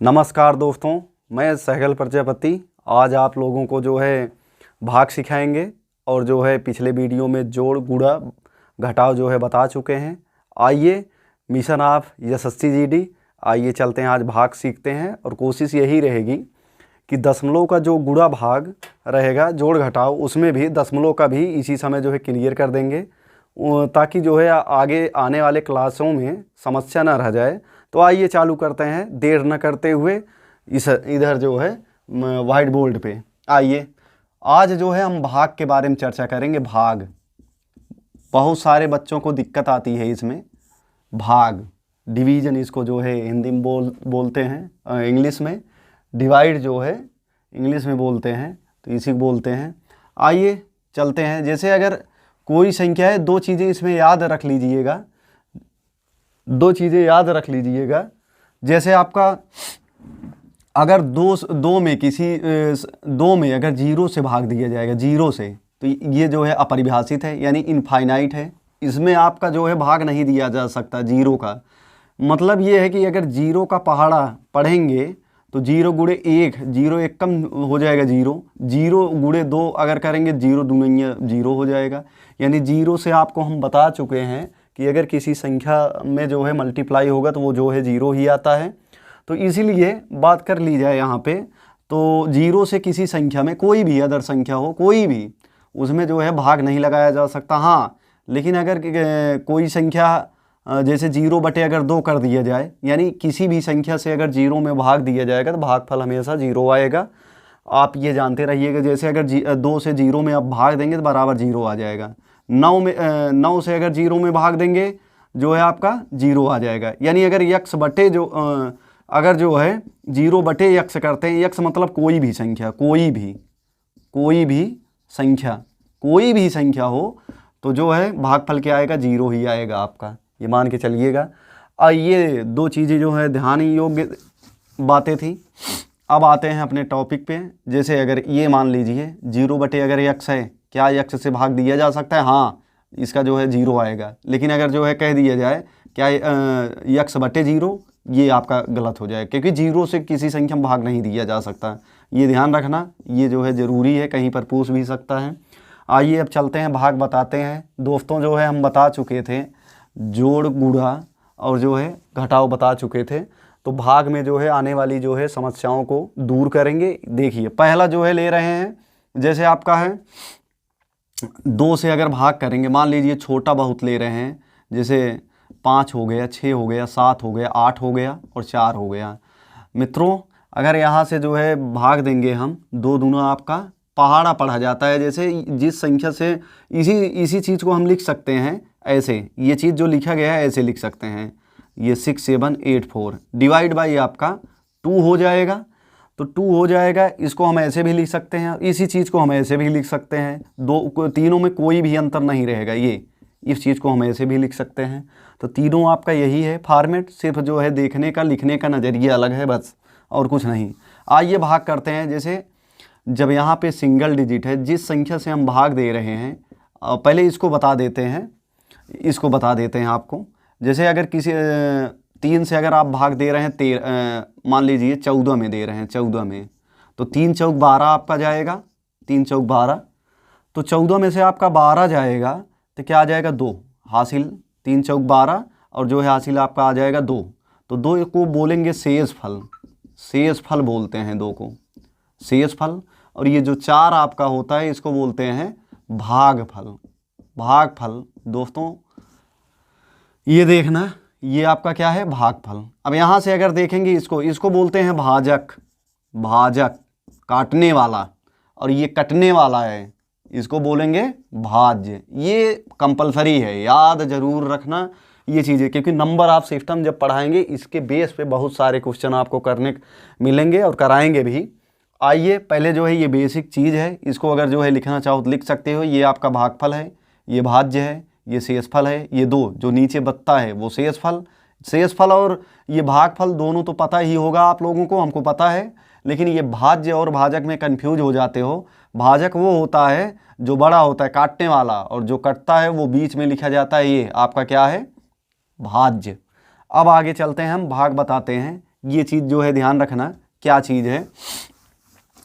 नमस्कार दोस्तों, मैं सहगल प्रजापति आज आप लोगों को जो है भाग सिखाएंगे और जो है पिछले वीडियो में जोड़ गुणा घटाव जो है बता चुके हैं। आइए मिशन ऑफ यशस्वी जीडी, आइए चलते हैं आज भाग सीखते हैं और कोशिश यही रहेगी कि दशमलव का जो गुणा भाग रहेगा जोड़ घटाव उसमें भी दशमलव का भी इसी समय जो है क्लियर कर देंगे ताकि जो है आगे आने वाले क्लासों में समस्या ना रह जाए। तो आइए चालू करते हैं देर न करते हुए इधर जो है वाइट बोर्ड पे। आइए आज जो है हम भाग के बारे में चर्चा करेंगे। भाग बहुत सारे बच्चों को दिक्कत आती है इसमें। भाग डिवीज़न इसको जो है हिंदी में बोलते हैं, इंग्लिश में डिवाइड जो है इंग्लिश में बोलते हैं, तो इसी को बोलते हैं। आइए चलते हैं। जैसे अगर कोई संख्या है, दो चीज़ें इसमें याद रख लीजिएगा, दो चीज़ें याद रख लीजिएगा। जैसे आपका अगर दो में किसी दो में अगर जीरो से भाग दिया जाएगा, जीरो से, तो ये जो है अपरिभाषित है यानी इनफाइनाइट है। इसमें आपका जो है भाग नहीं दिया जा सकता जीरो का। मतलब ये है कि अगर जीरो का पहाड़ा पढ़ेंगे तो जीरो गुणे एक, जीरो एक कम हो जाएगा जीरो, जीरो गुणे दो अगर करेंगे जीरो दूनिया जीरो हो जाएगा। यानी जीरो से आपको हम बता चुके हैं कि अगर किसी संख्या में जो है मल्टीप्लाई होगा तो वो जो है जीरो ही आता है। तो इसीलिए बात कर ली जाए यहाँ पे, तो जीरो से किसी संख्या में कोई भी अदर संख्या हो, कोई भी, उसमें जो है भाग नहीं लगाया जा सकता। हाँ, लेकिन अगर कोई संख्या जैसे जीरो बटे अगर दो कर दिया जाए, यानी किसी भी संख्या से अगर जीरो में भाग दिया जाएगा तो भागफल हमेशा जीरो आएगा। आप ये जानते रहिएगा। जैसे अगर दो से जीरो में आप भाग देंगे तो बराबर जीरो आ जाएगा। नौ से अगर जीरो में भाग देंगे जो है आपका जीरो आ जाएगा। यानी अगर यक्स बटे अगर जो है जीरो बटे यक्स करते हैं, यक्स मतलब कोई भी संख्या, कोई भी संख्या हो तो जो है भागफल क्या आएगा, जीरो ही आएगा आपका, ये मान के चलिएगा। ये दो चीज़ें जो है ध्यान योग्य बातें थी। अब आते हैं अपने टॉपिक पे। जैसे अगर ये मान लीजिए जीरो बटे अगर यक्स है, क्या यक्स से भाग दिया जा सकता है? हाँ, इसका जो है जीरो आएगा। लेकिन अगर जो है कह दिया जाए क्या यक्स बटे जीरो, ये आपका गलत हो जाएगा, क्योंकि जीरो से किसी संख्या में भाग नहीं दिया जा सकता। ये ध्यान रखना, ये जो है ज़रूरी है, कहीं पर पूछ भी सकता है। आइए अब चलते हैं भाग बताते हैं। दोस्तों जो है हम बता चुके थे जोड़ गुणा और जो है घटाव बता चुके थे। तो भाग में जो है आने वाली जो है समस्याओं को दूर करेंगे। देखिए पहला जो है ले रहे हैं, जैसे आपका है दो से अगर भाग करेंगे, मान लीजिए छोटा बहुत ले रहे हैं, जैसे 5 हो गया, 6 हो गया, 7 हो गया, 8 हो गया और 4 हो गया। मित्रों अगर यहाँ से जो है भाग देंगे हम, दो दूना आपका पहाड़ा पढ़ा जाता है। जैसे जिस संख्या से इसी चीज़ को हम लिख सकते हैं ऐसे, ये चीज़ जो लिखा गया है ऐसे लिख सकते हैं, ये 6 7 8 4 डिवाइड बाई आपका 2 हो जाएगा। तो 2 हो जाएगा, इसको हम ऐसे भी लिख सकते हैं, इसी चीज़ को हम ऐसे भी लिख सकते हैं। तीनों में कोई भी अंतर नहीं रहेगा। ये इस चीज़ को हम ऐसे भी लिख सकते हैं। तो तीनों आपका यही है फॉर्मेट, सिर्फ जो है देखने का लिखने का नज़रिया अलग है बस, और कुछ नहीं। आइए भाग करते हैं। जैसे जब यहाँ पे सिंगल डिजिट है, जिस संख्या से हम भाग दे रहे हैं, पहले इसको बता देते हैं आपको। जैसे अगर किसी 3 से अगर आप भाग दे रहे हैं, मान लीजिए 14 में दे रहे हैं, 14 में, तो 3 चौक 12 आपका जाएगा, 3 चौक 12। तो 14 में से आपका 12 जाएगा तो क्या आ जाएगा, 2 हासिल, 3 चौक 12 और जो है हासिल आपका आ जाएगा 2। तो 2 को बोलेंगे शेष फल बोलते हैं 2 को शेष फल। और ये जो 4 आपका होता है इसको बोलते हैं भागफल। दोस्तों ये देखना, ये आपका क्या है, भागफल। अब यहाँ से अगर देखेंगे इसको बोलते हैं भाजक काटने वाला, और ये कटने वाला है, इसको बोलेंगे भाज्य। ये कंपलसरी है, याद जरूर रखना ये चीज़ें, क्योंकि नंबर ऑफ सिस्टम जब पढ़ाएंगे इसके बेस पे बहुत सारे क्वेश्चन आपको करने मिलेंगे और कराएंगे भी। आइए पहले जो है ये बेसिक चीज़ है, इसको अगर जो है लिखना चाहो तो लिख सकते हो। ये आपका भागफल है, ये भाज्य है, ये शेषफल है। ये दो जो नीचे बत्ता है वो शेषफल और ये भागफल दोनों तो पता ही होगा आप लोगों को, हमको पता है। लेकिन ये भाज्य और भाजक में कंफ्यूज हो जाते हो। भाजक वो होता है जो बड़ा होता है काटने वाला, और जो कटता है वो बीच में लिखा जाता है, ये आपका क्या है, भाज्य। अब आगे चलते हैं, हम भाग बताते हैं ये चीज़ जो है ध्यान रखना क्या चीज़ है,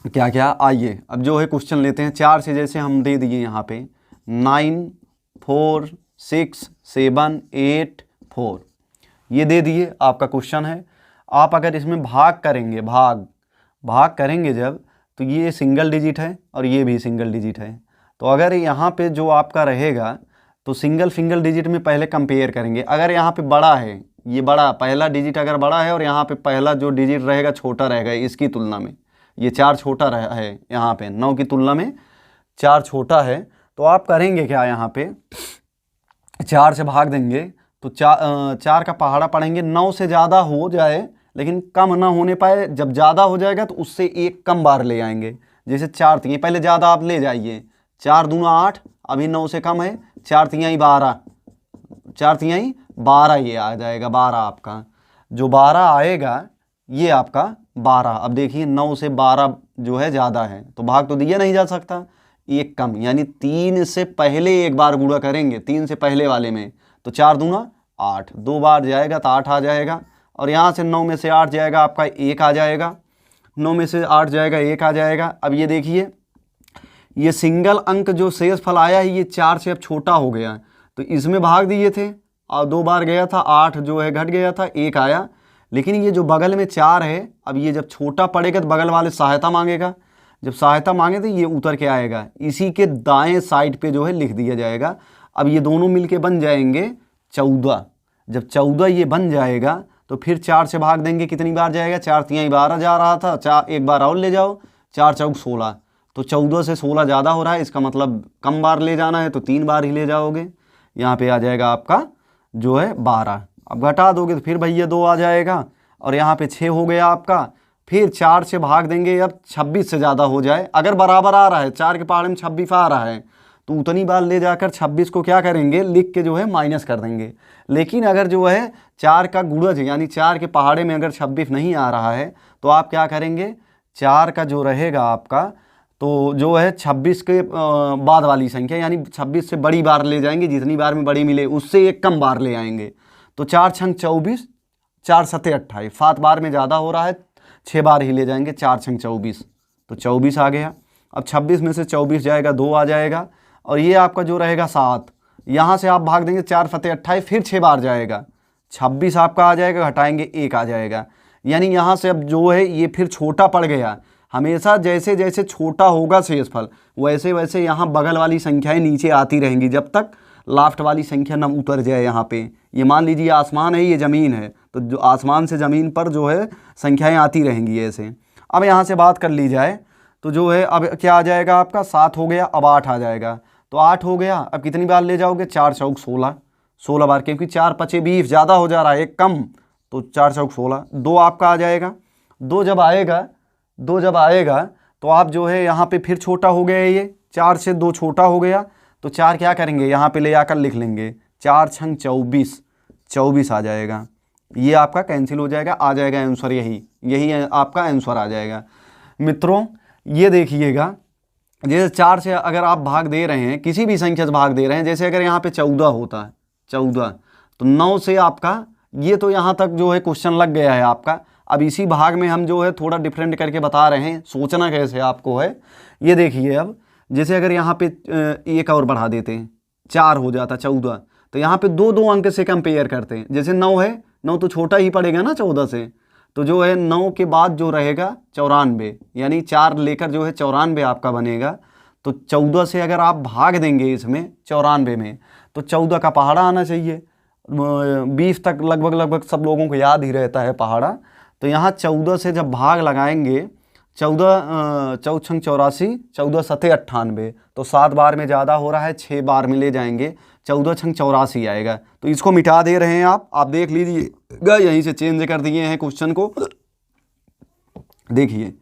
क्या क्या। आइए अब जो है क्वेश्चन लेते हैं। 4 से जैसे हम दे दिए यहाँ पे 9 4 6 7 8 4 ये दे दिए, आपका क्वेश्चन है। आप अगर इसमें भाग करेंगे, भाग करेंगे जब, तो ये सिंगल डिजिट है और ये भी सिंगल डिजिट है। तो अगर यहाँ पे जो आपका रहेगा तो सिंगल डिजिट में पहले कंपेयर करेंगे। अगर यहाँ पे बड़ा है, ये बड़ा पहला डिजिट अगर बड़ा है और यहाँ पे पहला जो डिजिट रहेगा छोटा रहेगा इसकी तुलना में, ये 4 छोटा रहा है यहाँ पे, 9 की तुलना में 4 छोटा है, तो आप करेंगे क्या, यहाँ पे 4 से भाग देंगे तो 4 का पहाड़ा पढ़ेंगे। 9 से ज़्यादा हो जाए लेकिन कम ना होने पाए, जब ज़्यादा हो जाएगा तो उससे एक कम बार ले आएंगे। जैसे 4 तिहाई, पहले ज़्यादा आप ले जाइए, 4 दूना 8, अभी 9 से कम है, 4 तिहाई 12, 4 तिहाई 12 ये आ जाएगा, 12 आपका जो 12 आएगा ये आपका 12। अब देखिए 9 से 12 जो है ज़्यादा है तो भाग तो दिया नहीं जा सकता, एक कम, यानी 3 से पहले एक बार गुणा करेंगे, 3 से पहले वाले में, तो 4 दूना 8, 2 बार जाएगा तो 8 आ जाएगा। और यहाँ से 9 में से 8 जाएगा आपका 1 आ जाएगा, 9 में से 8 जाएगा 1 आ जाएगा। अब ये देखिए ये सिंगल अंक जो शेष फल आया है ये 4 से अब छोटा हो गया, तो इसमें भाग दिए थे और 2 बार गया था, 8 जो है घट गया था, 1 आया। लेकिन ये जो बगल में 4 है, अब ये जब छोटा पड़ेगा तो बगल वाले सहायता मांगेगा, जब सहायता मांगे तो ये उतर के आएगा, इसी के दाएं साइड पे जो है लिख दिया जाएगा। अब ये दोनों मिलके बन जाएंगे 14। जब 14 ये बन जाएगा तो फिर 4 से भाग देंगे, कितनी बार जाएगा, 4 तिहाई 12 जा रहा था, 4 एक बार और ले जाओ, 4 चौक 16, तो 14 से 16 ज़्यादा हो रहा है, इसका मतलब कम बार ले जाना है तो 3 बार ही ले जाओगे। यहाँ पे आ जाएगा आपका जो है 12। अब घटा दोगे तो फिर भैया 2 आ जाएगा और यहाँ पे 6 हो गया आपका। फिर 4 से भाग देंगे, अब 26 से ज़्यादा हो जाए, अगर बराबर आ रहा है, 4 के पहाड़े में 26 आ रहा है तो उतनी बार ले जाकर 26 को क्या करेंगे, लिख के जो है माइनस कर देंगे। लेकिन अगर जो है 4 का गुणज यानी 4 के पहाड़े में अगर 26 नहीं आ रहा है तो आप क्या करेंगे, 4 का जो रहेगा आपका तो जो है 26 के बाद वाली संख्या यानी 26 से बड़ी बार ले जाएंगे, जितनी बार में बड़ी मिले उससे एक कम बार ले आएंगे। तो 4 छंग 24, 4 सत्ते 28, 7 बार में ज़्यादा हो रहा है, 6 बार ही ले जाएंगे, 4 छंग 24, तो 24 आ गया। अब 26 में से 24 जाएगा, 2 आ जाएगा और ये आपका जो रहेगा 7, यहाँ से आप भाग देंगे, 4 सत्ते 28, फिर 6 बार जाएगा, 26 आपका आ जाएगा, घटाएंगे 1 आ जाएगा। यानी यहाँ से अब जो है ये फिर छोटा पड़ गया। हमेशा जैसे जैसे छोटा होगा शेषफल वैसे वैसे यहाँ बगल वाली संख्याएं नीचे आती रहेंगी जब तक लास्ट वाली संख्या न उतर जाए। यहाँ पे ये मान लीजिए आसमान है, ये ज़मीन है, तो जो आसमान से ज़मीन पर जो है संख्याएं आती रहेंगी ऐसे। अब यहाँ से बात कर ली जाए तो जो है अब क्या आ जाएगा आपका, 7 हो गया, अब 8 आ जाएगा, तो 8 हो गया। अब कितनी बार ले जाओगे, 4 चौक 16, 16 बार, क्योंकि 4 पचे 20 ज़्यादा हो जा रहा है, एक कम, तो 4 चौक 16, 2 आपका आ जाएगा। 2 जब आएगा तो आप जो है यहाँ पे फिर छोटा हो गया, ये 4 से 2 छोटा हो गया, तो 4 क्या करेंगे, यहाँ पे ले आकर लिख लेंगे, 4 छंग 24, 24 आ जाएगा। ये आपका कैंसिल हो जाएगा, आ जाएगा आंसर, यही आपका आंसर आ जाएगा। मित्रों ये देखिएगा, जैसे 4 से अगर आप भाग दे रहे हैं, किसी भी संख्या से भाग दे रहे हैं, जैसे अगर यहाँ पे 14 होता है, 14, तो 9 से आपका ये तो यहाँ तक जो है क्वेश्चन लग गया है आपका। अब इसी भाग में हम जो है थोड़ा डिफरेंट करके बता रहे हैं, सोचना कैसे आपको है। ये देखिए अब जैसे अगर यहाँ पे एक और बढ़ा देते हैं, 4 हो जाता 14, तो यहाँ पे 2 अंक से कंपेयर करते हैं। जैसे 9 है, 9 तो छोटा ही पड़ेगा ना 14 से, तो जो है 9 के बाद जो रहेगा 94, यानी 4 लेकर जो है 94 आपका बनेगा। तो 14 से अगर आप भाग देंगे इसमें 94 में, तो 14 का पहाड़ा आना चाहिए। 20 तक लगभग सब लोगों को याद ही रहता है पहाड़ा। तो यहाँ 14 से जब भाग लगाएंगे, 14 छंग 84, 14 सत्ते 98, तो 7 बार में ज़्यादा हो रहा है, 6 बार में ले जाएंगे, 14 छंग 84 आएगा। तो इसको मिटा दे रहे हैं आप देख लीजिएगा, यहीं से चेंज कर दिए हैं क्वेश्चन को। देखिए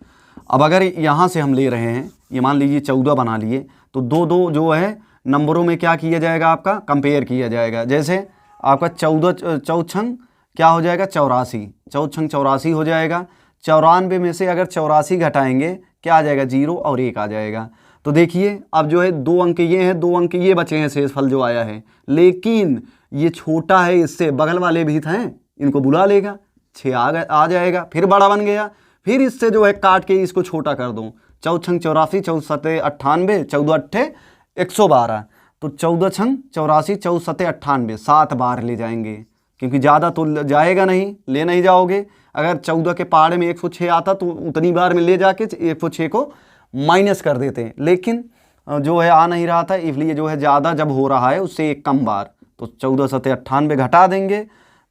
अब अगर यहाँ से हम ले रहे हैं, ये मान लीजिए 14 बना लिए, तो 2 जो है नंबरों में क्या किया जाएगा, आपका कंपेयर किया जाएगा। जैसे आपका 14 छंग क्या हो जाएगा, 84, 14 छंग 84 हो जाएगा। 94 में से अगर 84 घटाएंगे क्या आ जाएगा, 0 और 1 आ जाएगा। तो देखिए अब जो है 2 अंक ये हैं, 2 अंक ये बचे हैं शेषफल जो आया है, लेकिन ये छोटा है इससे, बगल वाले भी हैं, इनको बुला लेगा, 6 आ जाएगा, फिर बड़ा बन गया। फिर इससे जो है काट के इसको छोटा कर दूँ, 4 छंग 84, 4 सते 98, 14 अट्ठे 112, तो 14 छंग 84, 4 सते 98, 7 बार ले जाएंगे, क्योंकि ज़्यादा तो जाएगा नहीं, ले नहीं जाओगे। अगर 14 के पहाड़े में 106 आता तो उतनी बार में ले जाके 106 को माइनस कर देते, लेकिन जो है आ नहीं रहा था, इसलिए जो है ज़्यादा जब हो रहा है उससे एक कम बार, तो 14 सते 98 घटा देंगे,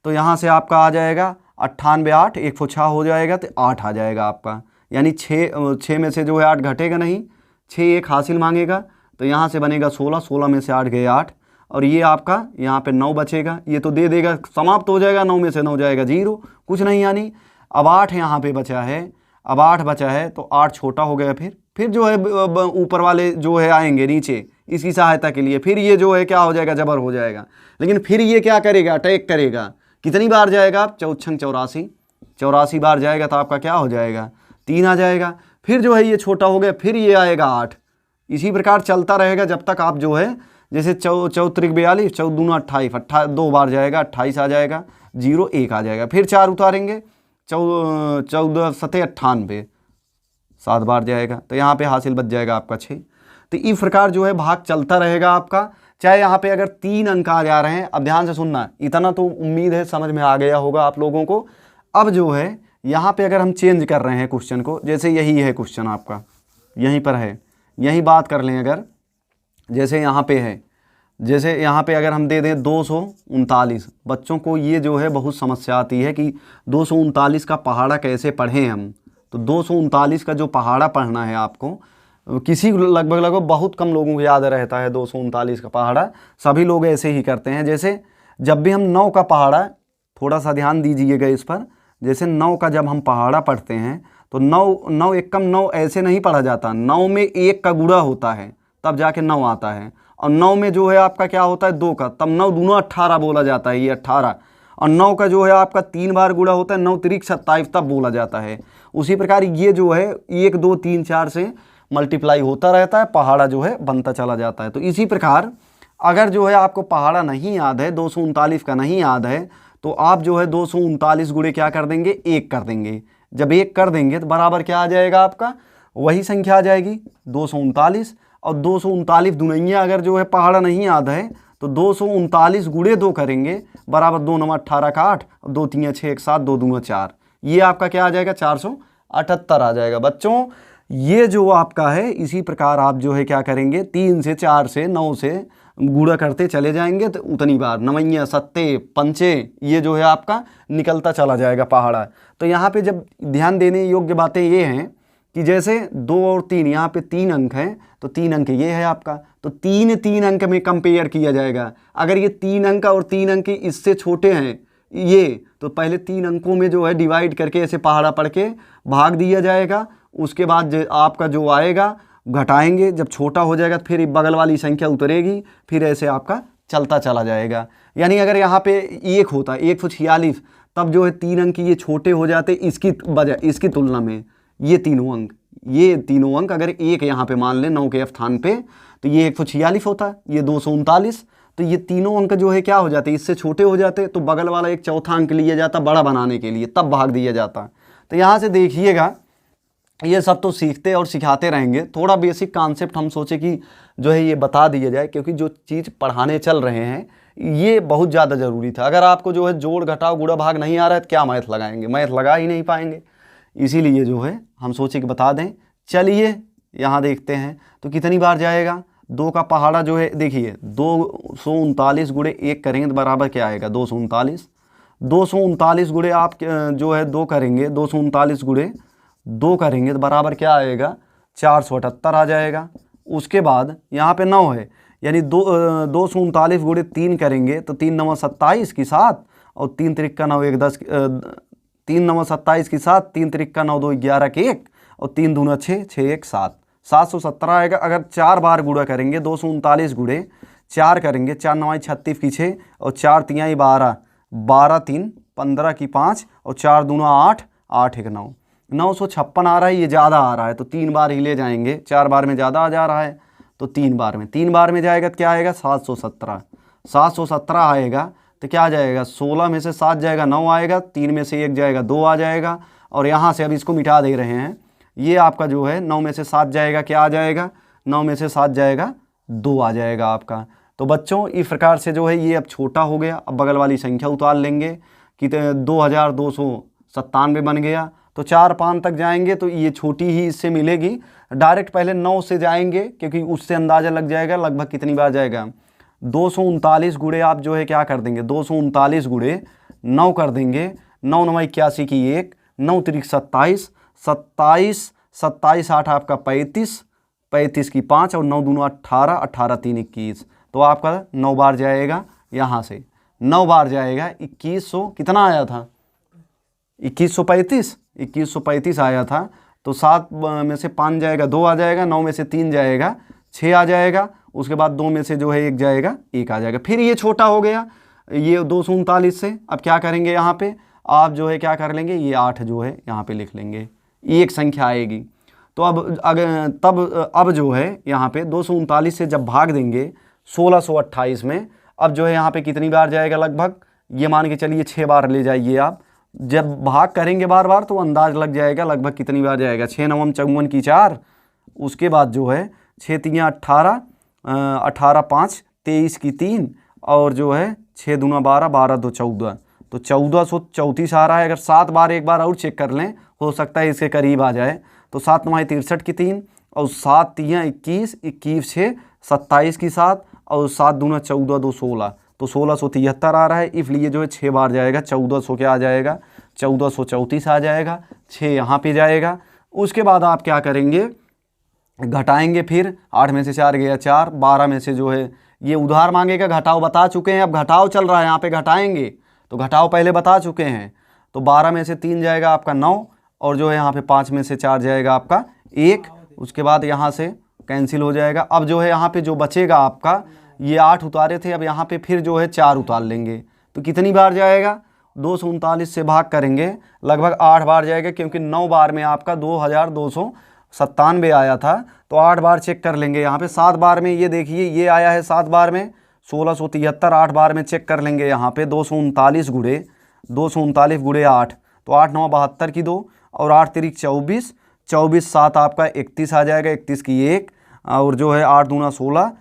तो यहाँ से आपका आ जाएगा 98, 8 106 हो जाएगा, तो 8 आ जाएगा आपका। यानी 6 में से जो है 8 घटेगा नहीं, 6 एक हासिल मांगेगा, तो यहाँ से बनेगा 16, 16 में से 8 गए 8, और ये आपका यहाँ पे 9 बचेगा, ये तो दे देगा, समाप्त हो जाएगा, 9 में से 9 जाएगा 0, कुछ नहीं। यानी अब 8 यहाँ पे बचा है, अब 8 बचा है, तो 8 छोटा हो गया। फिर जो है ऊपर वाले जो है आएंगे नीचे इसकी सहायता के लिए, फिर ये जो है क्या हो जाएगा, जबर हो जाएगा। लेकिन फिर ये क्या करेगा, अटैक करेगा। कितनी बार जाएगा आप, 4 छंग 84, 84 बार जाएगा, तो आपका क्या हो जाएगा, 3 आ जाएगा। फिर जो है ये छोटा हो गया, फिर ये आएगा 8। इसी प्रकार चलता रहेगा जब तक आप जो है, जैसे 4 त्रिक 42, 4 दूना 28, 2 बार जाएगा, 28 आ जाएगा, 0 1 आ जाएगा। फिर 4 उतारेंगे, 14 सते 98, 7 बार जाएगा, तो यहाँ पे हासिल बच जाएगा आपका 6। तो इस प्रकार जो है भाग चलता रहेगा आपका। चाहे यहाँ पे अगर 3 अंक आ जा रहे हैं, अब ध्यान से सुनना, इतना तो उम्मीद है समझ में आ गया होगा आप लोगों को। अब जो है यहाँ पे अगर हम चेंज कर रहे हैं क्वेश्चन को, जैसे यही है क्वेश्चन आपका, यहीं पर है, यही बात कर लें अगर, जैसे यहाँ पे है, जैसे यहाँ पे अगर हम दे दें 239, बच्चों को ये जो है बहुत समस्या आती है कि 239 का पहाड़ा कैसे पढ़ें हम। तो 239 का जो पहाड़ा पढ़ना है आपको, किसी लगभग बहुत कम लोगों को याद रहता है 239 का पहाड़ा, सभी लोग ऐसे ही करते हैं। जैसे जब भी हम 9 का पहाड़ा, थोड़ा सा ध्यान दीजिएगा इस पर, जैसे 9 का जब हम पहाड़ा पढ़ते हैं तो 9 एकम 9 ऐसे नहीं पढ़ा जाता, 9 में 1 का गुणा होता है तब जाके 9 आता है, और 9 में जो है आपका क्या होता है 2 का, तब 9 दूना 18 बोला जाता है, ये 18। और 9 का जो है आपका 3 बार गुणा होता है, 9 त्रिक 27 तब बोला जाता है। उसी प्रकार ये जो है 1 2 3 4 से मल्टीप्लाई होता रहता है, पहाड़ा जो है बनता चला जाता है। तो इसी प्रकार अगर जो है आपको पहाड़ा नहीं याद है, 239 का नहीं याद है, तो आप जो है 239 गुणे क्या कर देंगे, 1 कर देंगे। जब 1 कर देंगे तो बराबर क्या आ जाएगा आपका, वही संख्या आ जाएगी 239। और 239 दुनैया अगर जो है पहाड़ा नहीं याद है तो 239 गुणे 2 करेंगे, बराबर 2 9 18 का 8, 2 3 6 1 7, 2 दूना 4, ये आपका क्या आ जाएगा 478 आ जाएगा। बच्चों ये जो आपका है, इसी प्रकार आप जो है क्या करेंगे, 3 से 4 से 9 से गुणा करते चले जाएंगे, तो उतनी बार 9 सत्ते पंचे ये जो है आपका निकलता चला जाएगा पहाड़ा। तो यहाँ पे जब ध्यान देने योग्य बातें ये हैं कि जैसे 2 और 3, यहाँ पे 3 अंक हैं, तो 3 अंक ये है आपका, तो 3 अंक में कंपेयर किया जाएगा। अगर ये 3 अंक और 3 अंक इससे छोटे हैं ये, तो पहले 3 अंकों में जो है डिवाइड करके ऐसे पहाड़ा पढ़ के भाग दिया जाएगा। उसके बाद आपका जो आएगा घटाएंगे, जब छोटा हो जाएगा फिर बगल वाली संख्या उतरेगी, फिर ऐसे आपका चलता चला जाएगा। यानी अगर यहाँ पे 1 होता 146, तब जो है 3 अंक ये छोटे हो जाते इसकी वजह, इसकी तुलना में ये तीनों अंक अगर 1 यहाँ पे मान लें 9 के स्थान पे, तो ये 146 होता, ये 239, तो ये तीनों अंक जो है क्या हो जाते, इससे छोटे हो जाते, तो बगल वाला एक चौथा अंक लिया जाता बड़ा बनाने के लिए, तब भाग दिया जाता। तो यहाँ से देखिएगा, ये सब तो सीखते और सिखाते रहेंगे, थोड़ा बेसिक कॉन्सेप्ट हम सोचे कि जो है ये बता दिया जाए, क्योंकि जो चीज़ पढ़ाने चल रहे हैं ये बहुत ज़्यादा ज़रूरी था। अगर आपको जो है जोड़ घटाव गुणा भाग नहीं आ रहा है तो क्या मैथ लगाएंगे, मैथ लगा ही नहीं पाएंगे, इसीलिए जो है हम सोचे कि बता दें। चलिए यहाँ देखते हैं तो कितनी बार जाएगा 2 का पहाड़ा जो है, देखिए 239 गुणे 1 करेंगे तो बराबर क्या आएगा 239। 239 गुणे आप जो है 2 करेंगे, 239 गुणे 2 करेंगे तो बराबर क्या आएगा 478 आ जाएगा। उसके बाद यहाँ पे 9 है, यानी 239 गुणे 3 करेंगे तो 3 9 27 की 7, और 3 त्रिक का 9 1 10, 3 9 27 की 7, 3 त्रिक का 9 2 11 के 1, और 3 दूना 6 6 1 7, 717 आएगा। अगर 4 बार गुणा करेंगे 239 गुणे 4 करेंगे, 4 9 36 की 6, और 4 3 12, 12 3 15 की 5, और 4 दूना 8, 8 1 9, 956 आ रहा है, ये ज़्यादा आ रहा है तो 3 बार ही ले जाएंगे, 4 बार में ज़्यादा आ जा रहा है तो 3 बार में जाएगा तो क्या आएगा 717 आएगा। तो तो क्या आ जाएगा, 16 में से 7 जाएगा 9 आएगा, 3 में से 1 जाएगा 2 आ जाएगा, और यहाँ से अब इसको मिटा दे रहे हैं, ये आपका जो है 9 में से 7 जाएगा क्या आ जाएगा, 9 में से 7 जाएगा 2 आ जाएगा आपका। तो बच्चों इस प्रकार से जो है ये अब छोटा हो गया। अब बगल वाली संख्या उतार लेंगे कि 2297 बन गया। तो 4 5 तक जाएंगे तो ये छोटी ही इससे मिलेगी। डायरेक्ट पहले 9 से जाएंगे क्योंकि उससे अंदाज़ा लग जाएगा लगभग कितनी बार जाएगा। 239 गुणे आप जो है क्या कर देंगे, 239 गुणे 9 कर देंगे। 9 9 81 की 1, 9 3 27, 27 27 8 आपका 35, 35 की 5 और 9 दूना 18, 18 3 21। तो आपका 9 बार जाएगा यहाँ से, 9 बार जाएगा 2100 कितना आया था, 2135, 2135 आया था। तो 7 में से 5 जाएगा 2 आ जाएगा, 9 में से 3 जाएगा 6 आ जाएगा, उसके बाद 2 में से जो है 1 जाएगा 1 आ जाएगा। फिर ये छोटा हो गया ये 239 से। अब क्या करेंगे यहाँ पे आप जो है क्या कर लेंगे, ये 8 जो है यहाँ पे लिख लेंगे, एक संख्या आएगी। तो अब जो है यहाँ पे 239 से जब भाग देंगे 1628 में, अब जो है यहाँ पे कितनी बार जाएगा, लगभग ये मान के चलिए 6 बार ले जाइए आप। जब भाग करेंगे बार बार तो अंदाज लग जाएगा लगभग कितनी बार जाएगा। 6 9 54 की 4, उसके बाद जो है 6 3 18, 18 5 23 की 3, और जो है 6 दूना 12, 12 2 14। तो 1434 आ रहा है। अगर 7 बार एक बार और चेक कर लें, हो सकता है इसके करीब आ जाए। तो 7 9 63 की 3, और 7 3 21, 21 6 27 की 7, और 7 दूना 14 2 16। तो 1673 आ रहा है, इसलिए जो है 6 बार जाएगा। 1400 क्या आ जाएगा, 1434 आ जाएगा। 6 यहाँ पे जाएगा। उसके बाद आप क्या करेंगे, घटाएंगे। फिर 8 में से 4 गया 4, 12 में से जो है ये उधार मांगेगा, घटाओ बता चुके हैं, अब घटाओ चल रहा है, यहाँ पे घटाएंगे तो घटाओ पहले बता चुके हैं। तो 12 में से 3 जाएगा आपका 9, और जो है यहाँ पे 5 में से 4 जाएगा आपका 1। उसके बाद यहाँ से कैंसिल हो जाएगा। अब जो है यहाँ पे जो बचेगा आपका, ये 8 उतारे थे, अब यहाँ पे फिर जो है 4 उतार लेंगे। तो कितनी बार जाएगा, 239 से भाग करेंगे लगभग 8 बार जाएगा, क्योंकि 9 बार में आपका 2297 आया था। तो 8 बार चेक कर लेंगे यहाँ पे। 7 बार में ये देखिए ये आया है 7 बार में 1673, 8 बार में चेक कर लेंगे यहाँ पे 239 गुणे 8। तो 8 9 72 की 2, और 8 3 24, 24 7 आपका 31 आ जाएगा, 31 की 1, और जो है 8 दूना 16,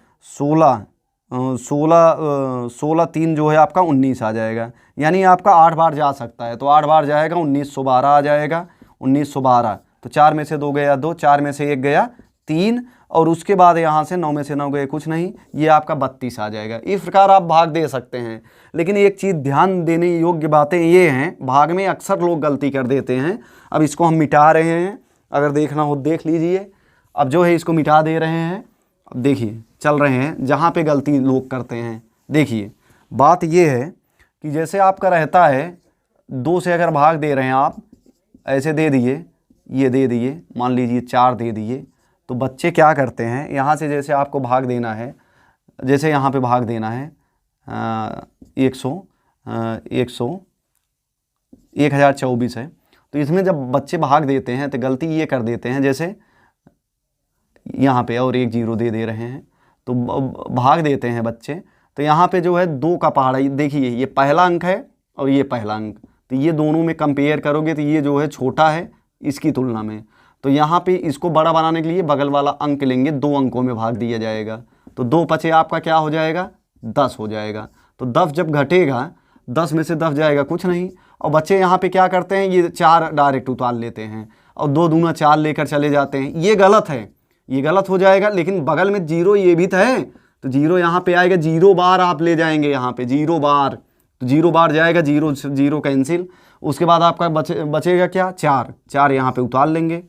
16 3 जो है आपका 19 आ जाएगा। यानी आपका 8 बार जा सकता है। तो 8 बार जाएगा 1912 आ जाएगा, 1912। तो 4 में से 2 गया 2, 4 में से 1 गया 3, और उसके बाद यहाँ से 9 में से 9 गए कुछ नहीं, ये आपका 32 आ जाएगा। इस प्रकार आप भाग दे सकते हैं। लेकिन एक चीज़ ध्यान देने योग्य बातें ये हैं, भाग में अक्सर लोग गलती कर देते हैं। अब इसको हम मिटा रहे हैं, अगर देखना हो देख लीजिए। अब जो है इसको मिटा दे रहे हैं। अब देखिए चल रहे हैं जहाँ पे गलती लोग करते हैं। देखिए बात ये है कि जैसे आपका रहता है 2 से अगर भाग दे रहे हैं आप, ऐसे दे दिए, ये दे दिए, मान लीजिए 4 दे दिए, तो बच्चे क्या करते हैं, यहाँ से जैसे आपको भाग देना है, जैसे यहाँ पे भाग देना है 1024 है। तो इसमें जब बच्चे भाग देते हैं तो गलती ये कर देते हैं, जैसे यहाँ पे और 1 0 दे रहे हैं, तो भाग देते हैं बच्चे। तो यहाँ पे जो है 2 का पहाड़ा, देखिए ये पहला अंक है और ये पहला अंक, तो ये दोनों में कंपेयर करोगे तो ये जो है छोटा है इसकी तुलना में। तो यहाँ पे इसको बड़ा बनाने के लिए बगल वाला अंक लेंगे, 2 अंकों में भाग दिया जाएगा। तो 2 पचे आपका क्या हो जाएगा, 10 हो जाएगा। तो 10 जब घटेगा, 10 में से 10 जाएगा कुछ नहीं। और बच्चे यहाँ पे क्या करते हैं, ये 4 डायरेक्ट उतार लेते हैं और 2 दूना 4 लेकर चले जाते हैं। ये गलत है, ये गलत हो जाएगा। लेकिन बगल में 0 ये भी तो है, तो 0 यहाँ पे आएगा, 0 बार आप ले जाएंगे यहाँ पे 0 बार, तो 0 बार जाएगा, 0 0 कैंसिल। उसके बाद आपका बचेगा क्या, 4 यहाँ पे उतार लेंगे,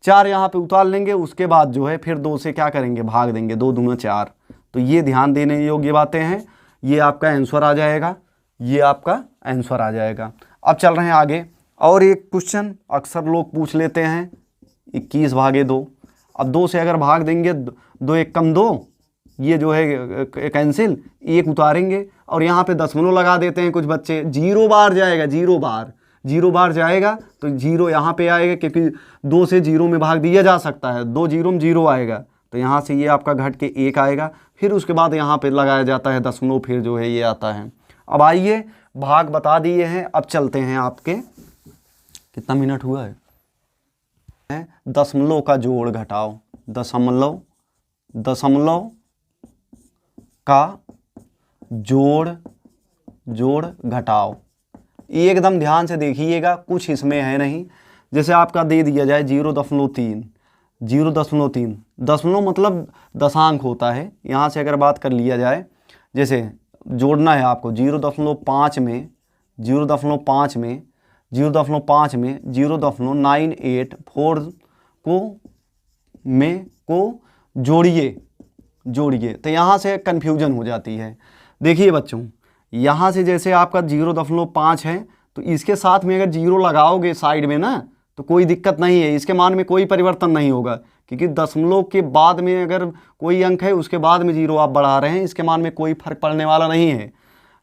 4 यहाँ पे उतार लेंगे। उसके बाद जो है फिर 2 से क्या करेंगे, भाग देंगे, 2 दूना 4। तो ये ध्यान देने योग्य बातें हैं। ये आपका आंसर आ जाएगा, ये आपका आंसर आ जाएगा। अब चल रहे हैं आगे। और एक क्वेश्चन अक्सर लोग पूछ लेते हैं, 21 भागे 2। अब 2 से अगर भाग देंगे, 2 1 कम 2, ये जो है कैंसिल, 1 उतारेंगे और यहाँ पे दशमलव लगा देते हैं कुछ बच्चे। 0 बार जाएगा, 0 बार जाएगा, तो 0 यहाँ पे आएगा, क्योंकि 2 से 0 में भाग दिया जा सकता है। 2 0 में 0 आएगा, तो यहाँ से ये आपका घट के 1 आएगा। फिर उसके बाद यहाँ पे लगाया जाता है दशमलव, फिर जो है ये आता है अब आइए भाग बता दिए हैं, अब चलते हैं आपके, कितना मिनट हुआ है, दशमलव का जोड़ घटाओ, दशमलव का जोड़ घटाओ। एकदम ध्यान से देखिएगा, कुछ इसमें है नहीं। जैसे आपका दे दिया जाए 0.3, 0.3, दशमलव मतलब दशांक होता है। यहाँ से अगर बात कर लिया जाए, जैसे जोड़ना है आपको 0.5 में 0.5 में 0.5 में 0.984 को जोड़िए तो यहाँ से कन्फ्यूजन हो जाती है। देखिए बच्चों, यहाँ से जैसे आपका 0.5 है तो इसके साथ में अगर 0 लगाओगे साइड में ना तो कोई दिक्कत नहीं है, इसके मान में कोई परिवर्तन नहीं होगा, क्योंकि दशमलव के बाद में अगर कोई अंक है उसके बाद में 0 आप बढ़ा रहे हैं, इसके मान में कोई फर्क पड़ने वाला नहीं है।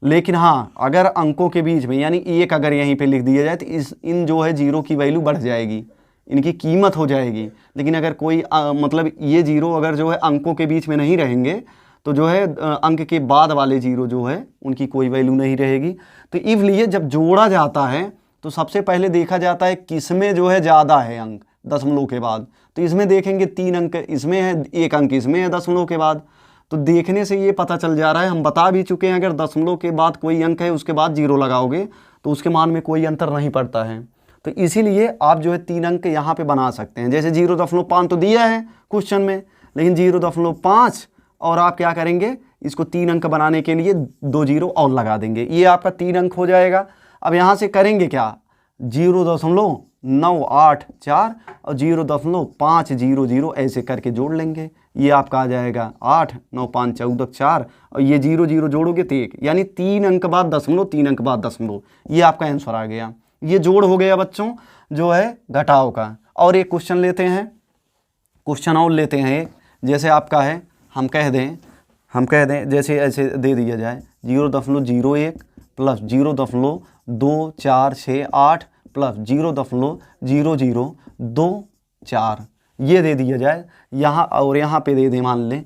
लेकिन हाँ, अगर अंकों के बीच में यानी 1 अगर यहीं पे लिख दिया जाए तो इन जो है 0 की वैल्यू बढ़ जाएगी, इनकी कीमत हो जाएगी। लेकिन अगर कोई मतलब ये 0 अगर जो है अंकों के बीच में नहीं रहेंगे तो जो है अंक के बाद वाले 0 जो है उनकी कोई वैल्यू नहीं रहेगी। तो इसलिए जब जोड़ा जाता है तो सबसे पहले देखा जाता है किसमें जो है ज़्यादा है अंक दशमलव के बाद। तो इसमें देखेंगे 3 अंक इसमें है, 1 अंक इसमें है दशमलव के बाद। तो देखने से ये पता चल जा रहा है, हम बता भी चुके हैं, अगर दशमलव के बाद कोई अंक है उसके बाद 0 लगाओगे तो उसके मान में कोई अंतर नहीं पड़ता है। तो इसीलिए आप जो है 3 अंक यहाँ पे बना सकते हैं। जैसे 0.5 तो दिया है क्वेश्चन में, लेकिन 0.5 और आप क्या करेंगे, इसको 3 अंक बनाने के लिए 2 0 और लगा देंगे, ये आपका 3 अंक हो जाएगा। अब यहाँ से करेंगे क्या, 0.984 और 0.500 ऐसे करके जोड़ लेंगे, ये आपका आ जाएगा 8 9 5 14 4 और ये 0 0 जोड़ोगे तो 1, यानी 3 अंक बाद दशमलव, 3 अंक बाद दशमलव, ये आपका आंसर आ गया। ये जोड़ हो गया बच्चों जो है घटाव का। और एक क्वेश्चन लेते हैं, क्वेश्चन और लेते हैं एक, जैसे आपका है हम कह दें जैसे ऐसे दे दिया जाए 0.01 प्लस 0.2468 प्लस 0.0024, ये दे दिया जाए यहाँ, और यहाँ पे दे दें, मान लें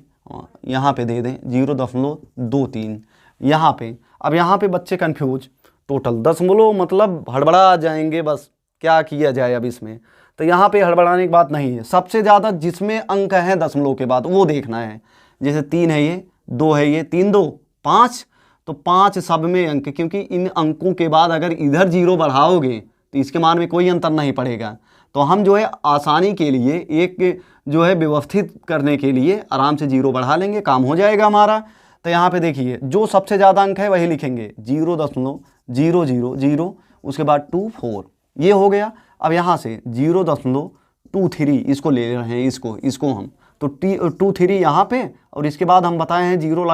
यहाँ पे दे दें 0.23 यहाँ पे। अब यहाँ पे बच्चे कन्फ्यूज, टोटल दशमलव मतलब हड़बड़ा जाएंगे, बस क्या किया जाए अब इसमें। तो यहाँ पे हड़बड़ाने की बात नहीं है, सबसे ज़्यादा जिसमें अंक है दशमलव के बाद वो देखना है। जैसे 3 है ये, 2 है ये, 3 2 5, तो 5 सब में अंक, क्योंकि इन अंकों के बाद अगर इधर 0 बढ़ाओगे तो इसके मान में कोई अंतर नहीं पड़ेगा। तो हम जो है आसानी के लिए एक जो है व्यवस्थित करने के लिए आराम से 0 बढ़ा लेंगे, काम हो जाएगा हमारा। तो यहाँ पे देखिए जो सबसे ज़्यादा अंक है वही लिखेंगे, 0.000, उसके बाद 24, ये हो गया। अब यहाँ से 0.23 इसको ले रहे हैं, इसको हम तो 23 यहाँ पे, और इसके बाद हम बताए हैं 0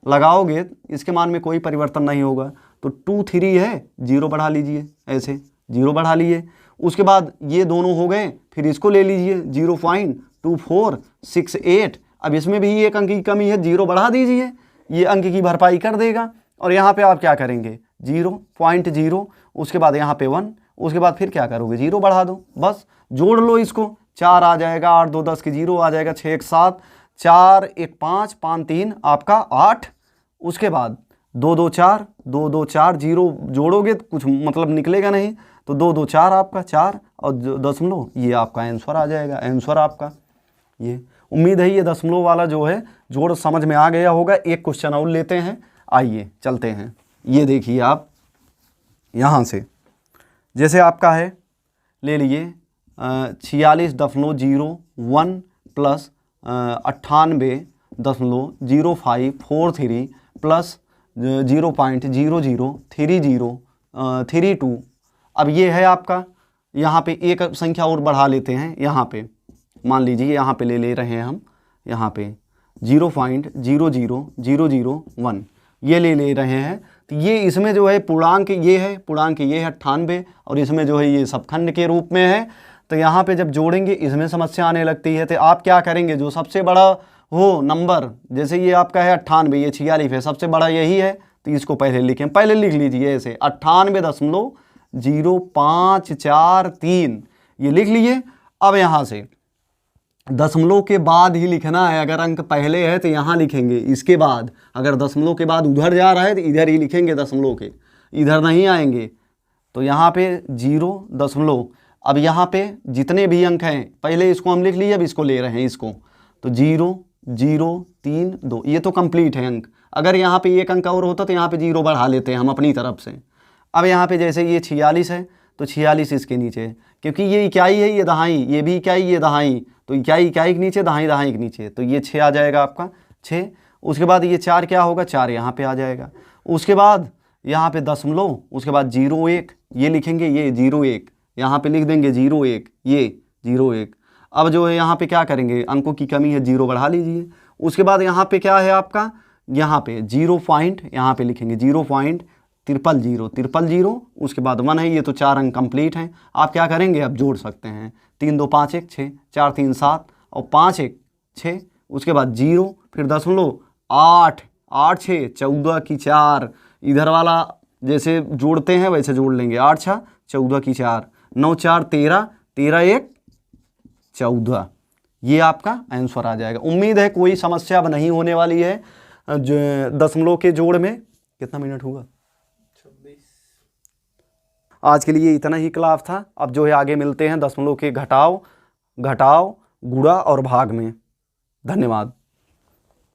लगाओगे इसके मान में कोई परिवर्तन नहीं होगा। तो 23 है, 0 बढ़ा लीजिए, ऐसे 0 बढ़ा लिए। उसके बाद ये दोनों हो गए, फिर इसको ले लीजिए 0.2468। अब इसमें भी एक अंक की कमी है, 0 बढ़ा दीजिए, ये अंक की भरपाई कर देगा। और यहाँ पे आप क्या करेंगे 0.0, उसके बाद यहाँ पे 1, उसके बाद फिर क्या करोगे 0 बढ़ा दो, बस जोड़ लो इसको, 4 आ जाएगा, 8 2 10 की 0 आ जाएगा, 6 1 7, 4 1 5 5 3 आपका 8, उसके बाद 2 2 4 2 2 4, 0 जोड़ोगे तो कुछ मतलब निकलेगा नहीं, तो 2 2 4 आपका 4 और दशमलव, ये आपका आंसर आ जाएगा, आंसर आपका ये। उम्मीद है ये दशमलव वाला जो है जोड़ समझ में आ गया होगा। एक क्वेश्चन और लेते हैं, आइए चलते हैं। ये देखिए आप यहाँ से, जैसे आपका है ले लिए 46.01 प्लस 98.0543 प्लस 0.003032। अब ये है आपका, यहाँ पे एक संख्या और बढ़ा लेते हैं, यहाँ पे मान लीजिए यहाँ पे ले रहे हैं हम, यहाँ पे 0.00001 ये ले रहे हैं। तो ये इसमें जो है पूर्णांक ये है 98, और इसमें जो है ये सबखंड के रूप में है। तो यहाँ पे जब जोड़ेंगे इसमें समस्या आने लगती है। तो आप क्या करेंगे, जो सबसे बड़ा हो नंबर, जैसे ये आपका है 98, ये 46 है, सबसे बड़ा यही है, तो इसको पहले लिखें, पहले लिख लीजिए ऐसे 98.0543 ये लिख लिए। अब यहाँ से दशमलव के बाद ही लिखना है। अगर अंक पहले है तो यहाँ लिखेंगे, इसके बाद अगर दशमलव के बाद उधर जा रहा है तो इधर ही लिखेंगे दशमलव के, इधर नहीं आएंगे। तो यहाँ पे 0.। अब यहाँ पे जितने भी अंक हैं पहले इसको हम लिख लिए, अब इसको ले रहे हैं इसको, तो 0 0 3 2, ये तो कंप्लीट है अंक। अगर यहाँ पे एक अंक और होता तो यहाँ पे 0 बढ़ा लेते हैं हम अपनी तरफ से। अब यहाँ पे जैसे ये 46 है तो 46 इसके नीचे है, क्योंकि ये इकाई है, ये दहाई, ये भी इकाई, ये दहाई, तो इकाई इकाई के नीचे, दहाई दहाई के नीचे, तो ये 6 आ जाएगा आपका 6। उसके बाद ये 4 क्या होगा, 4 यहाँ पे आ जाएगा। उसके बाद यहाँ पे दशमलव, उसके बाद 0.1 ये लिखेंगे, ये 0.1 यहाँ पे लिख देंगे, 0.1 ये 0.1। अब जो है यहाँ पे क्या करेंगे, अंकों की कमी है, 0 बढ़ा लीजिए। उसके बाद यहाँ पे क्या है आपका, यहाँ पे 0 पॉइंट यहाँ पे लिखेंगे 0.000, उसके बाद 1 है, ये तो 4 अंक कंप्लीट हैं। आप क्या करेंगे, अब जोड़ सकते हैं, 3 2 5 1 6, 4 3 7 और 5 1 6, उसके बाद 0, फिर दशमलव 8 8 6 14 की 4, इधर वाला जैसे जोड़ते हैं वैसे जोड़ लेंगे, 8 6 14 की 4, 9 4 13, 13 1 14। ये आपका आंसर आ जाएगा। उम्मीद है कोई समस्या अब नहीं होने वाली है। दशमलव के जोड़ में कितना मिनट हुआ, 26। आज के लिए इतना ही क्लास था। अब जो है आगे मिलते हैं दशमलव के घटाव, गुणा और भाग में। धन्यवाद।